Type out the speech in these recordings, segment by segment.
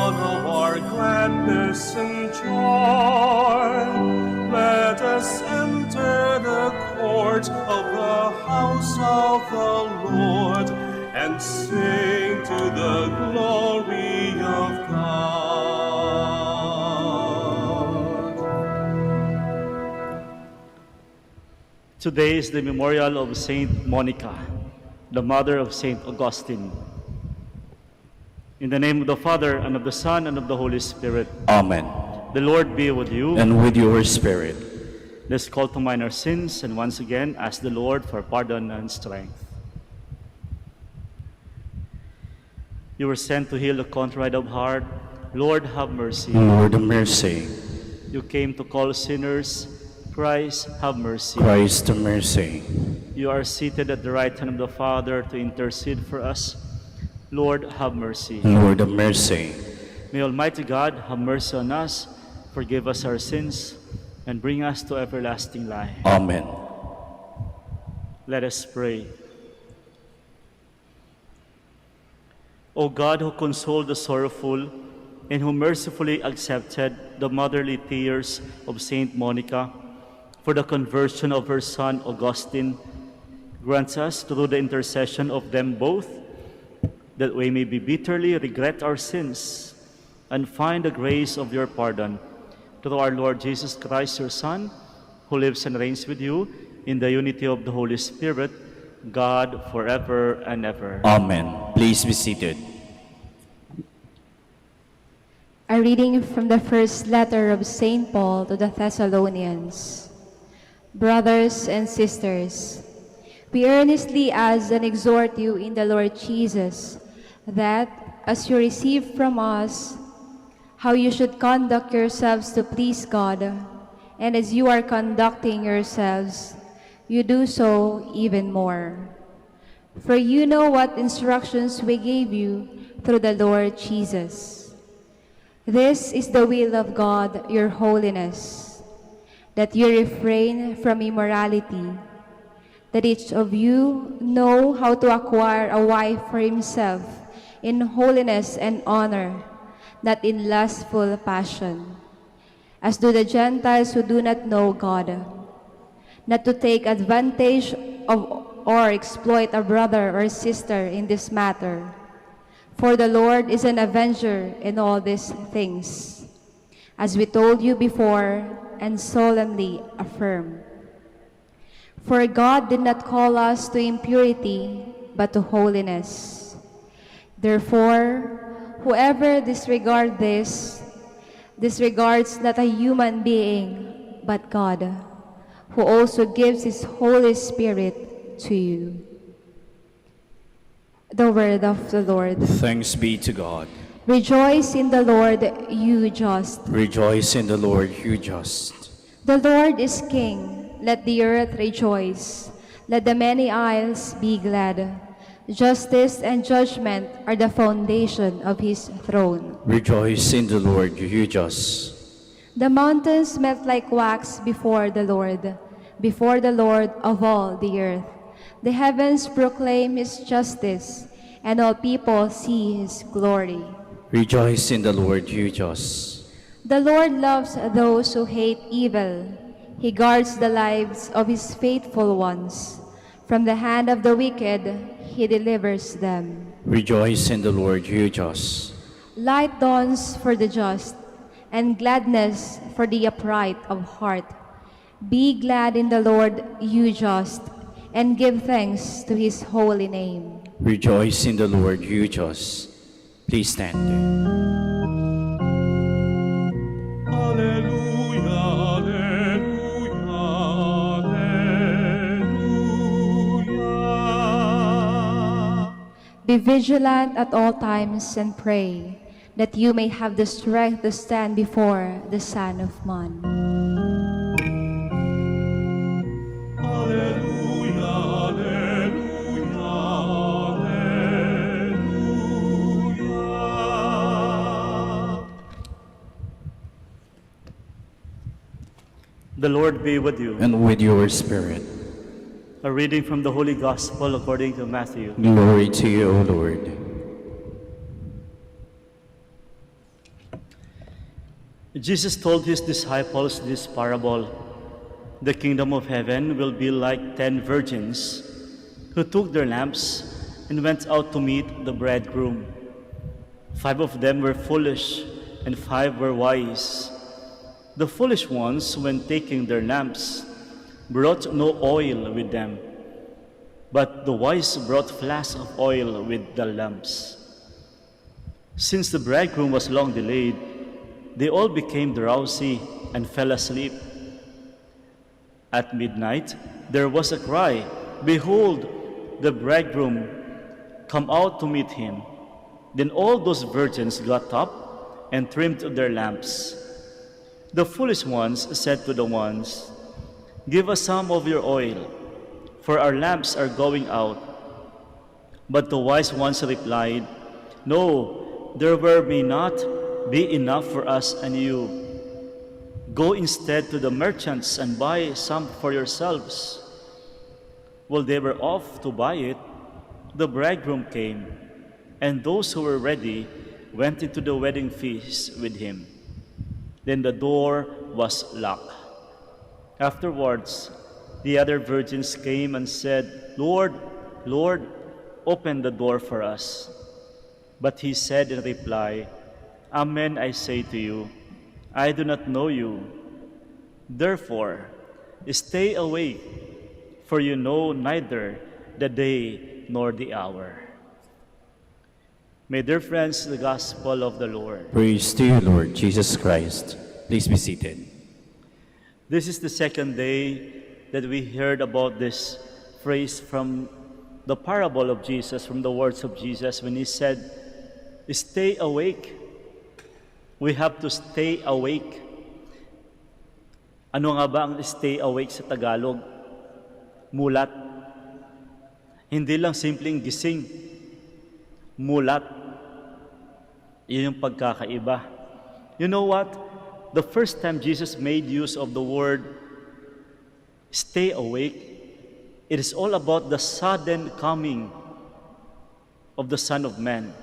crown of our gladness and joy. Let us enter the court of the house of the Lord and sing to the glory of God. Today is the memorial of Saint Monica, the mother of Saint Augustine. In the name of the Father, and of the Son, and of the Holy Spirit. Amen. The Lord be with you. And with your spirit. Let's call to mind our sins and once again ask the Lord for pardon and strength. You were sent to heal the contrite of heart. Lord, have mercy. Lord, have mercy. You came to call sinners. Christ, have mercy. Christ, have mercy. You are seated at the right hand of the Father to intercede for us. Lord, have mercy. Lord, have mercy. May Almighty God have mercy on us, forgive us our sins, and bring us to everlasting life. Amen. Let us pray. O God, who consoled the sorrowful and who mercifully accepted the motherly tears of Saint Monica for the conversion of her son Augustine, grant us, through the intercession of them both, that we may be bitterly regret our sins and find the grace of your pardon. Through our Lord Jesus Christ, your Son, who lives and reigns with you in the unity of the Holy Spirit, God, forever and ever. Amen. Please be seated. A reading from the first letter of St. Paul to the Thessalonians. Brothers and sisters, we earnestly ask and exhort you in the Lord Jesus that, as you receive from us how you should conduct yourselves to please God, and as you are conducting yourselves, you do so even more. For you know what instructions we gave you through the Lord Jesus. This is the will of God, your holiness, that you refrain from immorality, that each of you know how to acquire a wife for himself in holiness and honor, not in lustful passion, as do the Gentiles who do not know God, not to take advantage of or exploit a brother or sister in this matter. For the Lord is an avenger in all these things, as we told you before and solemnly affirm. For God did not call us to impurity, but to holiness. Therefore, whoever disregards this, disregards not a human being, but God, who also gives his Holy Spirit to you. The word of the Lord. Thanks be to God. Rejoice in the Lord, you just. Rejoice in the Lord, you just. The Lord is King. Let the earth rejoice. Let the many isles be glad. Justice and judgment are the foundation of his throne. Rejoice in the Lord, you just. The mountains melt like wax before the Lord of all the earth. The heavens proclaim his justice, and all people see his glory. Rejoice in the Lord, you just. The Lord loves those who hate evil. He guards the lives of his faithful ones. From the hand of the wicked, he delivers them. Rejoice in the Lord, you just. Light dawns for the just, and gladness for the upright of heart. Be glad in the Lord, you just, and give thanks to his holy name. Rejoice in the Lord, you just. Please stand. Alleluia, alleluia, alleluia. Be vigilant at all times and pray, that you may have the strength to stand before the Son of Man. Alleluia, alleluia, alleluia. The Lord be with you. And with your spirit. A reading from the Holy Gospel according to Matthew. Glory to you, O Lord. Jesus told his disciples this parable. The kingdom of heaven will be like 10 virgins who took their lamps and went out to meet the bridegroom. 5 of them were foolish and 5 were wise. The foolish ones, when taking their lamps, brought no oil with them, but the wise brought flasks of oil with the lamps. Since the bridegroom was long delayed, they all became drowsy and fell asleep. At midnight, there was a cry, "Behold, the bridegroom, come out to meet him." Then all those virgins got up and trimmed their lamps. The foolish ones said to the ones, "Give us some of your oil, for our lamps are going out." But the wise ones replied, "No, there may not be enough for us and you. Go instead to the merchants and buy some for yourselves." While they were off to buy it, the bridegroom came, and those who were ready went into the wedding feast with him. Then the door was locked. Afterwards, the other virgins came and said, "Lord, Lord, open the door for us." But he said in reply, "Amen, I say to you, I do not know you. Therefore, stay awake, for you know neither the day nor the hour." My dear friends, the gospel of the Lord. Praise to you, Lord Jesus Christ. Please be seated. This is the second day that we heard about this phrase from the parable of Jesus, from the words of Jesus, when he said, "Stay awake." We have to stay awake. Ano nga ba ang stay awake sa Tagalog? Mulat. Hindi lang simpleng gising. Mulat. Iyon yung pagkakaiba. You know what? The first time Jesus made use of the word stay awake, it is all about the sudden coming of the Son of Man.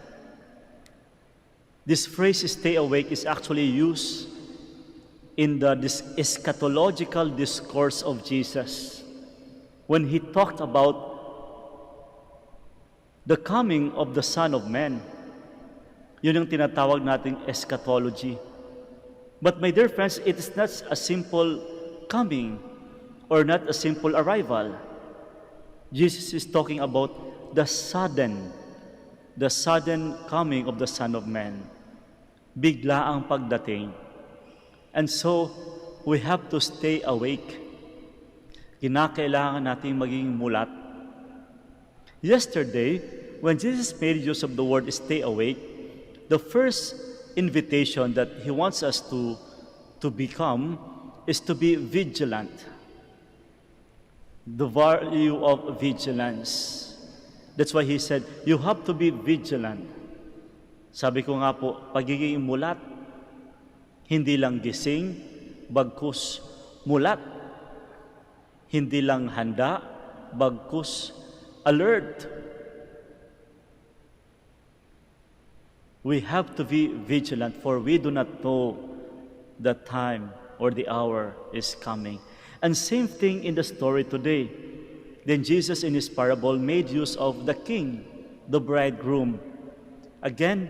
This phrase, "stay awake," is actually used in this eschatological discourse of Jesus when he talked about the coming of the Son of Man. Yun ang tinatawag nating eschatology. But my dear friends, it is not a simple coming or not a simple arrival. Jesus is talking about the sudden coming of the Son of Man. Bigla ang pagdating. And so, we have to stay awake. Kinakailangan nating maging mulat. Yesterday, when Jesus made use of the word "stay awake," the first invitation that he wants us to become is to be vigilant. The value of vigilance. That's why he said, you have to be vigilant. Sabi ko nga po, pagiging mulat, hindi lang gising, bagkus mulat. Hindi lang handa, bagkus alert. We have to be vigilant, for we do not know the time or the hour is coming. And same thing in the story today. Then Jesus in his parable made use of the king, the bridegroom. Again,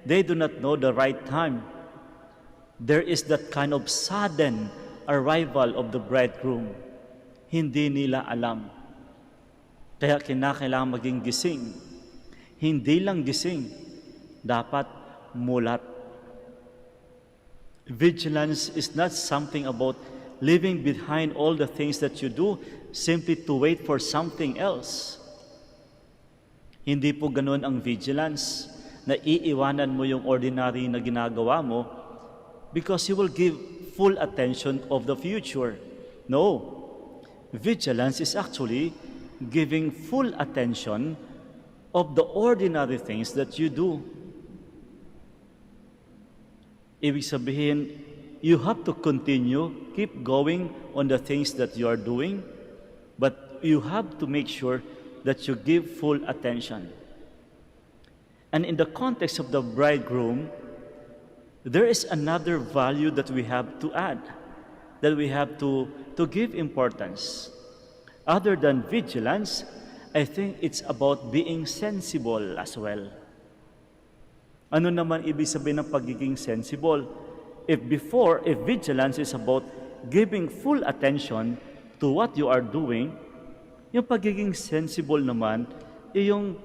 they do not know the right time. There is that kind of sudden arrival of the bridegroom. Hindi nila alam. Kaya kinakailangan maging gising. Hindi lang gising, dapat mulat. Vigilance is not something about leaving behind all the things that you do simply to wait for something else. Hindi po ganun ang vigilance, na iiwanan mo yung ordinary na ginagawa mo because you will give full attention of the future. No. Vigilance is actually giving full attention of the ordinary things that you do. Ibig sabihin, you have to continue, keep going on the things that you are doing, but you have to make sure that you give full attention. And in the context of the bridegroom, there is another value that we have to add, that we have to give importance. Other than vigilance, I think it's about being sensible as well. Ano naman ibig sabihin ng pagiging sensible? If vigilance is about giving full attention to what you are doing, yung pagiging sensible naman, yung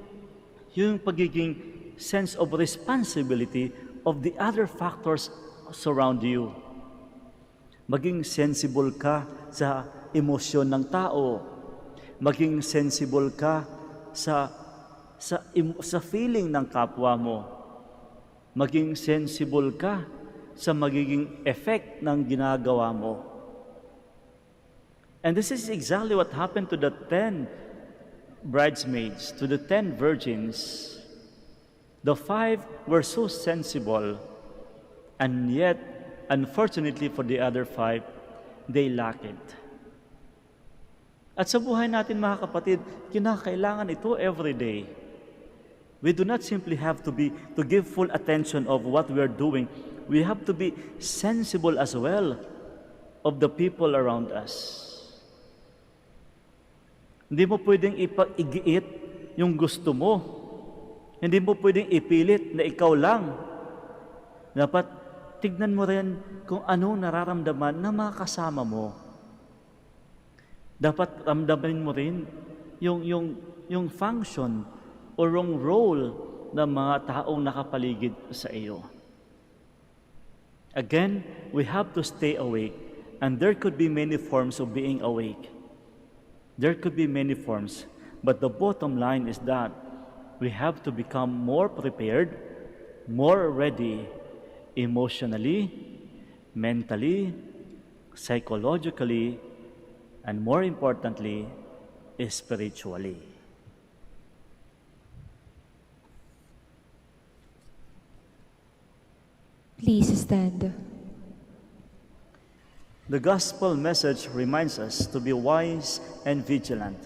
pagiging sense of responsibility of the other factors surround you. Maging sensible ka sa emosyon ng tao. Maging sensible ka sa feeling ng kapwa mo. Maging sensible ka sa magiging effect ng ginagawa mo. And this is exactly what happened to the 10 bridesmaids, to the 10 virgins. The 5 were so sensible, and yet, unfortunately for the other 5, they lacked it. At sa buhay natin mga kapatid, kinakailangan ito every day. We do not simply have to give full attention of what we are doing. We have to be sensible as well of the people around us. Hindi mo pwedeng igiit yung gusto mo. Hindi mo pwedeng ipilit na ikaw lang. Dapat tignan mo rin kung anong nararamdaman ng mga kasama mo. Dapat ramdamin mo rin yung function o yung role ng mga taong nakapaligid sa iyo. Again, we have to stay awake, and there could be many forms of being awake. There could be many forms, but the bottom line is that we have to become more prepared, more ready, emotionally, mentally, psychologically, and more importantly, spiritually. Please stand. The gospel message reminds us to be wise and vigilant.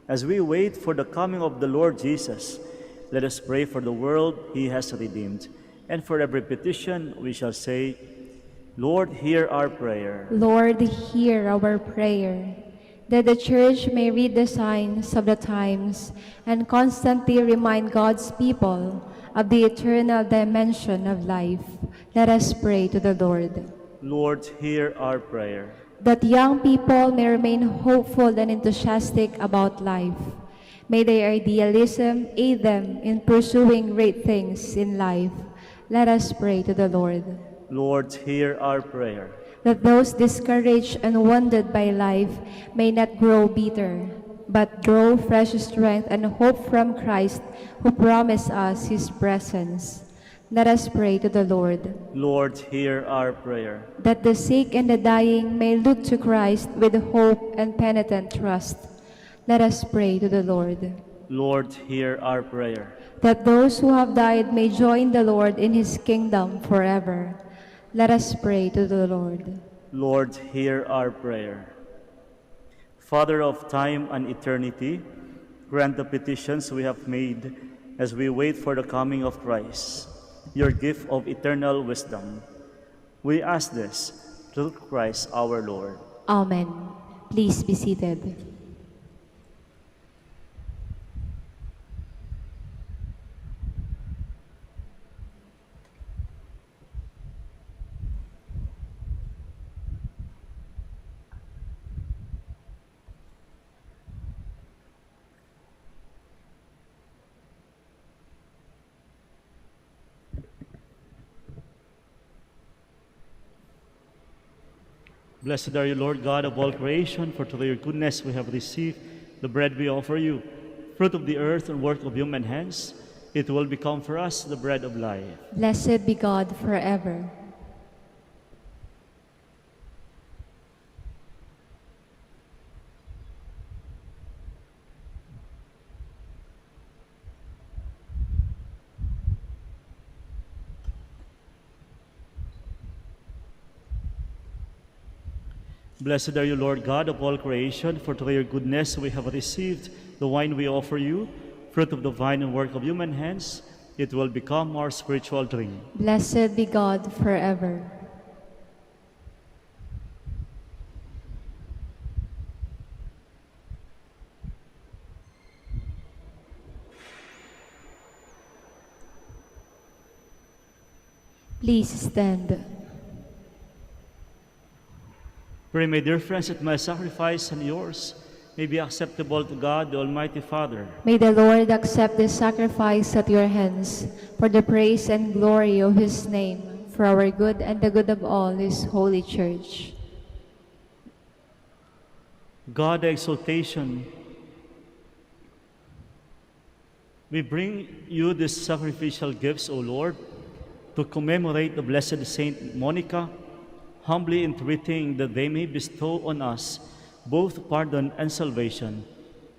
As we wait for the coming of the Lord Jesus, let us pray for the world He has redeemed. And for every petition, we shall say, Lord, hear our prayer. Lord, hear our prayer, that the Church may read the signs of the times and constantly remind God's people of the eternal dimension of life. Let us pray to the Lord. Lord, hear our prayer. That young people may remain hopeful and enthusiastic about life. May their idealism aid them in pursuing great things in life. Let us pray to the Lord. Lord, hear our prayer. That those discouraged and wounded by life may not grow bitter, but grow fresh strength and hope from Christ, who promised us His presence. Let us pray to the Lord. Lord, hear our prayer. That the sick and the dying may look to Christ with hope and penitent trust. Let us pray to the Lord. Lord, hear our prayer. That those who have died may join the Lord in His kingdom forever. Let us pray to the Lord. Lord, hear our prayer. Father of time and eternity, grant the petitions we have made as we wait for the coming of Christ, your gift of eternal wisdom. We ask this through Christ our Lord. Amen. Please be seated. Blessed are you, Lord God of all creation, for through your goodness we have received the bread we offer you, fruit of the earth and work of human hands. It will become for us the bread of life. Blessed be God forever. Blessed are you, Lord God of all creation, for through your goodness we have received the wine we offer you, fruit of the vine and work of human hands. it will become our spiritual drink. Blessed be God forever. Please stand. Pray, my dear friends, that my sacrifice and yours may be acceptable to God, the Almighty Father. May the Lord accept this sacrifice at your hands for the praise and glory of his name, for our good and the good of all his holy church. God, the exaltation, we bring you these sacrificial gifts, O Lord, to commemorate the blessed Saint Monica, humbly entreating that they may bestow on us both pardon and salvation,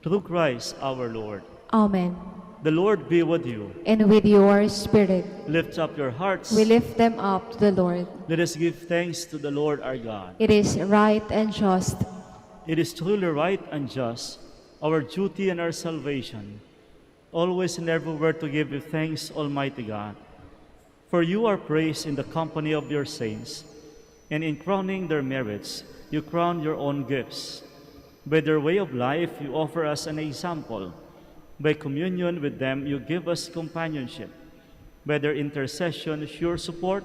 through Christ our Lord. Amen. The Lord be with you. And with your spirit, Lift up your hearts. we lift them up to the Lord. Let us give thanks to the Lord our God. It is right and just, It is truly right and just, our duty and our salvation, always and everywhere to give you thanks, Almighty God. For you are praised in the company of your saints, and in crowning their merits, you crown your own gifts. By their way of life, you offer us an example. By communion with them, you give us companionship. By their intercession, sure support,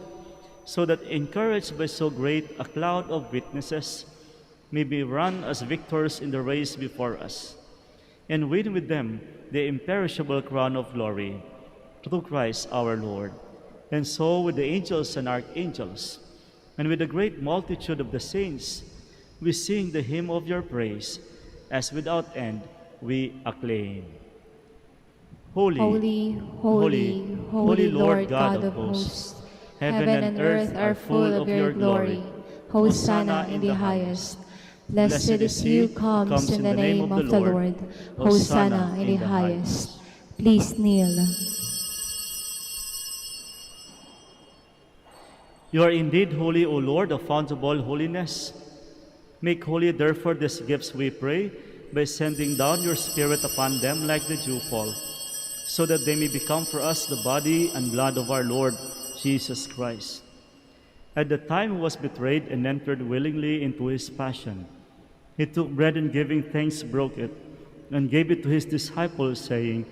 so that encouraged by so great a cloud of witnesses, may be run as victors in the race before us, and win with them the imperishable crown of glory, through Christ our Lord. And so with the angels and archangels, and with the great multitude of the saints, we sing the hymn of your praise, as without end we acclaim. Holy, holy, holy, holy Lord God of hosts. Heaven and earth are full of your glory. Hosanna in the highest. Blessed is he who comes in the name of the Lord. Hosanna in the highest. Please kneel. You are indeed holy, O Lord, the fount of all holiness. Make holy, therefore, these gifts, we pray, by sending down your Spirit upon them like the dewfall, so that they may become for us the body and blood of our Lord Jesus Christ. At the time he was betrayed and entered willingly into his passion, he took bread and giving thanks broke it, and gave it to his disciples, saying,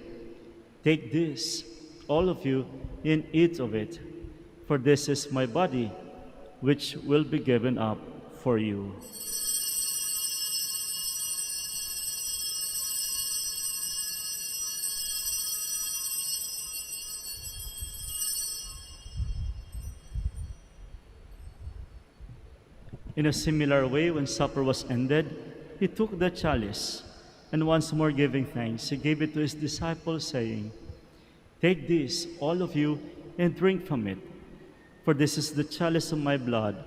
"Take this, all of you, and eat of it. For this is my body, which will be given up for you." In a similar way, when supper was ended, he took the chalice, and once more giving thanks, he gave it to his disciples, saying, "Take this, all of you, and drink from it. For this is the chalice of my blood,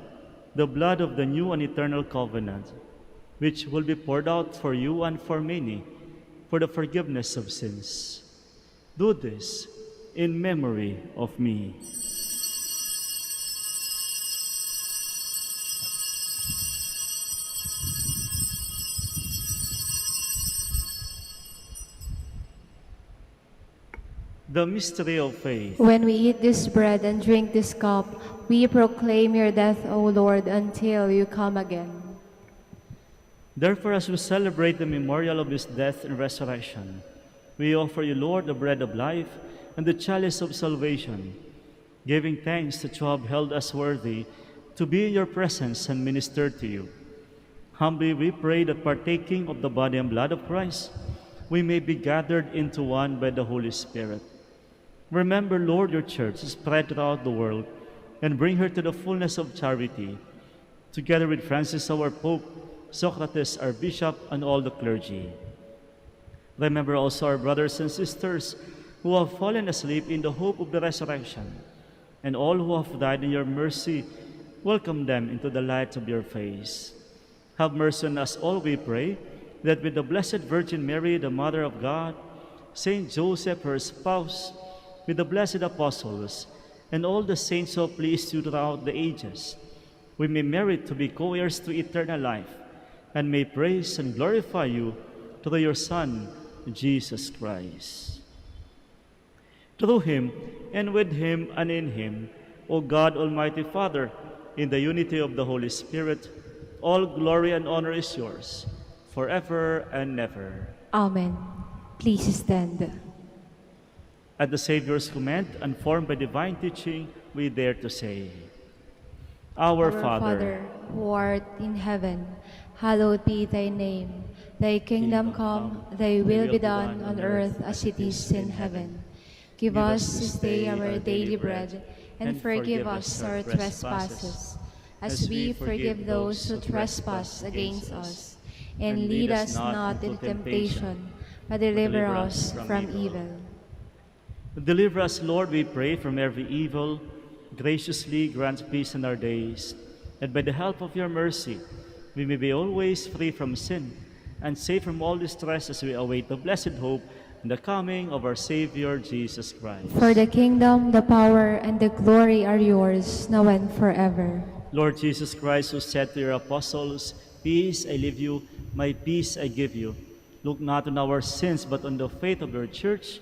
the blood of the new and eternal covenant, which will be poured out for you and for many for the forgiveness of sins. Do this in memory of me." The mystery of faith. When we eat this bread and drink this cup, we proclaim your death, O Lord, until you come again. Therefore, as we celebrate the memorial of his death and resurrection, we offer you, Lord, the bread of life and the chalice of salvation, giving thanks that you have held us worthy to be in your presence and minister to you. Humbly we pray that partaking of the body and blood of Christ, we may be gathered into one by the Holy Spirit. Remember, Lord, your church spread throughout the world, and bring her to the fullness of charity, together with Francis our Pope, Socrates our Bishop, and all the clergy. Remember also our brothers and sisters who have fallen asleep in the hope of the resurrection, and all who have died in your mercy. Welcome them into the light of your face. Have mercy on us all, we pray, that with the Blessed Virgin Mary, the Mother of God, Saint Joseph, her spouse, with the blessed apostles, and all the saints who have pleased you throughout the ages, we may merit to be co-heirs to eternal life, and may praise and glorify you through your Son, Jesus Christ. Through him, and with him, and in him, O God, Almighty Father, in the unity of the Holy Spirit, all glory and honor is yours, forever and ever. Amen. Please stand. At the Savior's command, and formed by divine teaching, we dare to say, Our Father, who art in heaven, hallowed be thy name. Thy kingdom come, thy will be done on earth as it is in heaven. Give us this day our daily bread, and forgive us our trespasses, as we forgive those who trespass against us. And lead us not into temptation, but deliver us from evil. Deliver us, Lord, we pray, from every evil. Graciously grant peace in our days, and by the help of your mercy, we may be always free from sin and safe from all distress as we await the blessed hope and the coming of our Savior, Jesus Christ. For the kingdom, the power, and the glory are yours, now and forever. Lord Jesus Christ, who said to your apostles, Peace I leave you, my peace I give you. Look not on our sins, but on the faith of your church,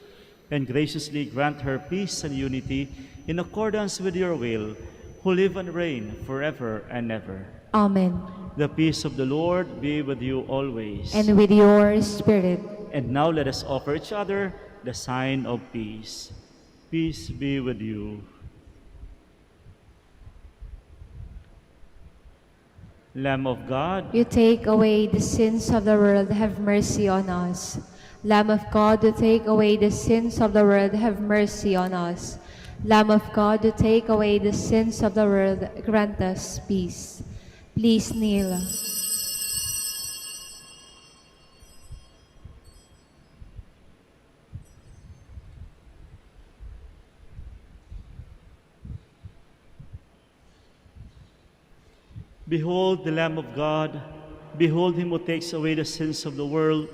and graciously grant her peace and unity in accordance with your will, who live and reign forever and ever. Amen. The peace of the Lord be with you always. And with your spirit. And now let us offer each other the sign of peace. Peace be with you. Lamb of God, You take away the sins of the world, have mercy on us. Lamb of God, you take away the sins of the world, have mercy on us. Lamb of God, you take away the sins of the world, grant us peace. Please kneel. behold the Lamb of God, behold him who takes away the sins of the world.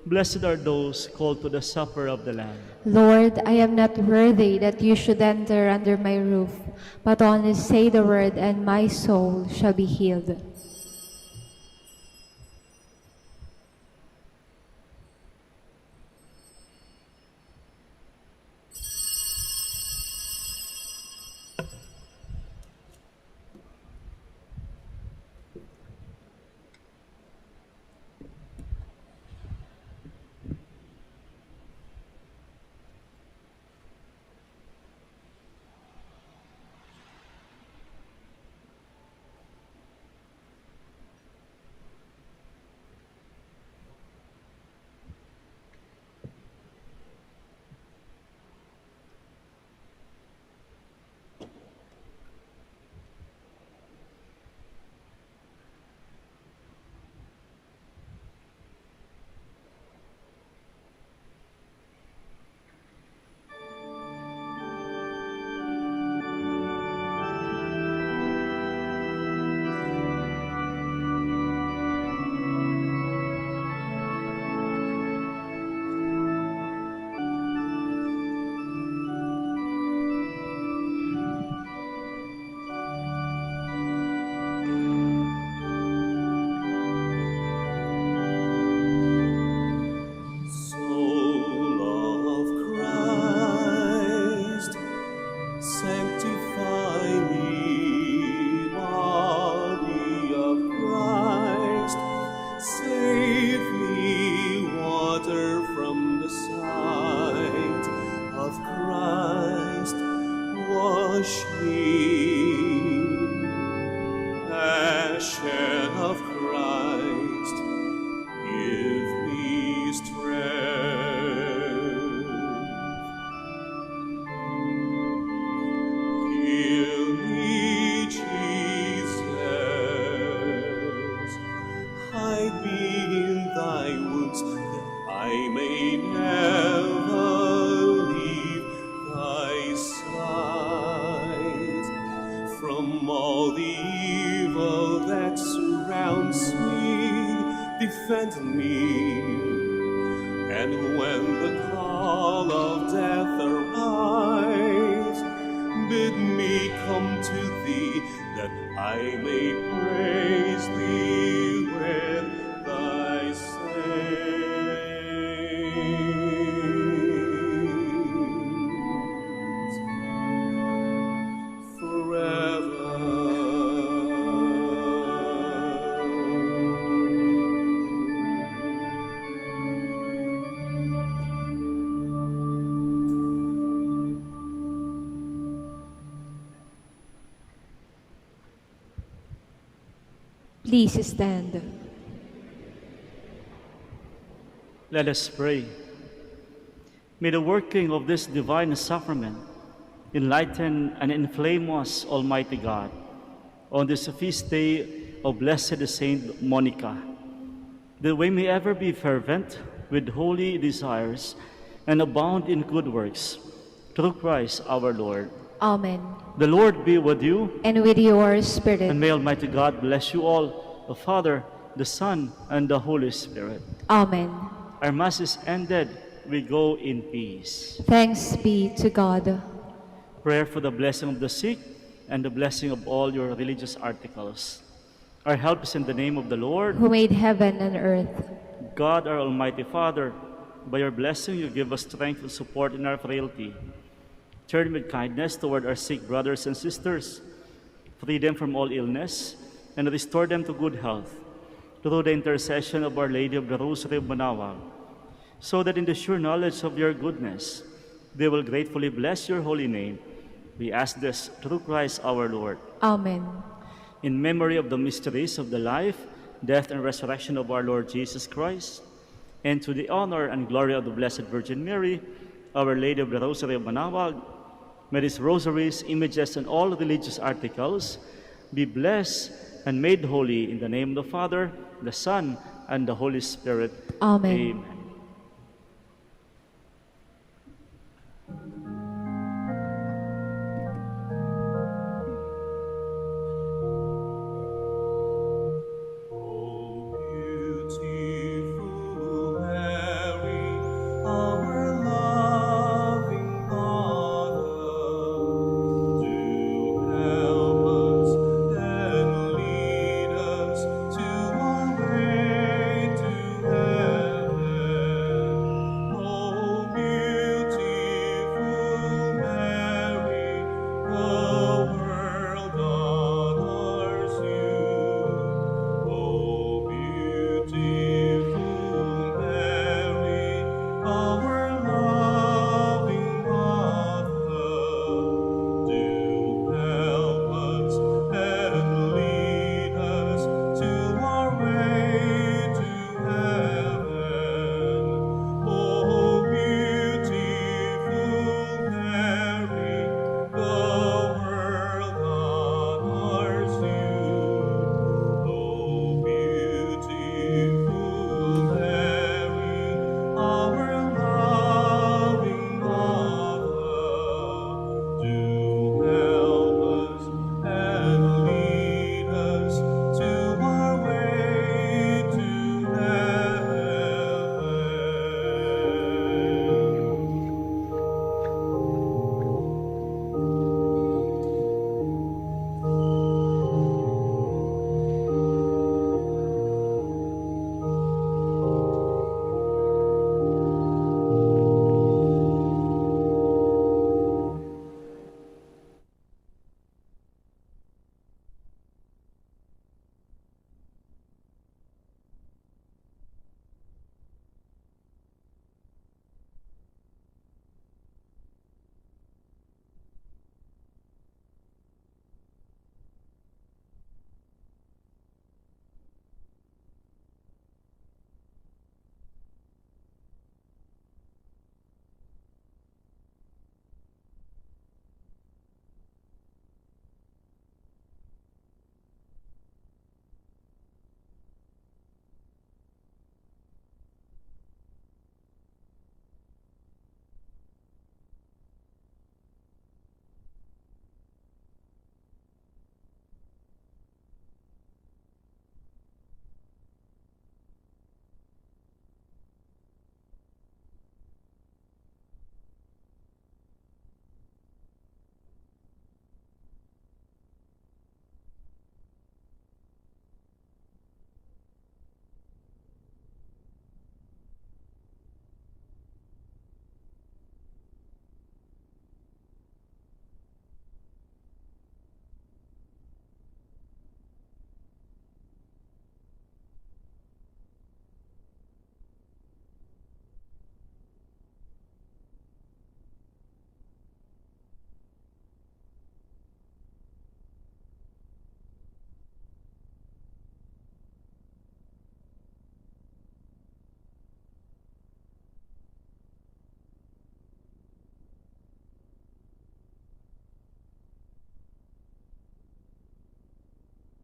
Blessed are those called to the supper of the Lamb. Lord, I am not worthy that you should enter under my roof, but only say the word, and my soul shall be healed. Soul of Christ, sanctify me. Body of Christ, save me. Water from the side of Christ, wash me. Passion of Christ, give me strength. Heal me, Jesus. Hide me in thy wounds, that I may never leave thy side. From all the evil that surrounds me, defend me. And when the call of death arise, bid me come to thee, that I may praise thee with thy saints. Please stand. Let us pray. May the working of this divine sacrament enlighten and inflame us, Almighty God, on this feast day of Blessed Saint Monica, that we may ever be fervent with holy desires and abound in good works, through Christ our Lord. Amen. The Lord be with you, And with your spirit. and may Almighty God bless you all, the Father, the Son, and the Holy Spirit. Amen. Our Mass is ended. We go in peace. Thanks be to God. Prayer for the blessing of the sick and the blessing of all your religious articles. Our help is in the name of the Lord. Who made heaven and earth. God, our Almighty Father, by your blessing you give us strength and support in our frailty. Turn with kindness toward our sick brothers and sisters. Free them from all illness and restore them to good health through the intercession of Our Lady of the Rosary of Manaoag, so that in the sure knowledge of your goodness they will gratefully bless your holy name. We ask this through Christ our Lord. Amen. In memory of the mysteries of the life, death, and resurrection of our Lord Jesus Christ, and to the honor and glory of the Blessed Virgin Mary, Our Lady of the Rosary of Manaoag, may these rosaries, images, and all religious articles be blessed and made holy in the name of the Father, the Son, and the Holy Spirit. Amen. Amen.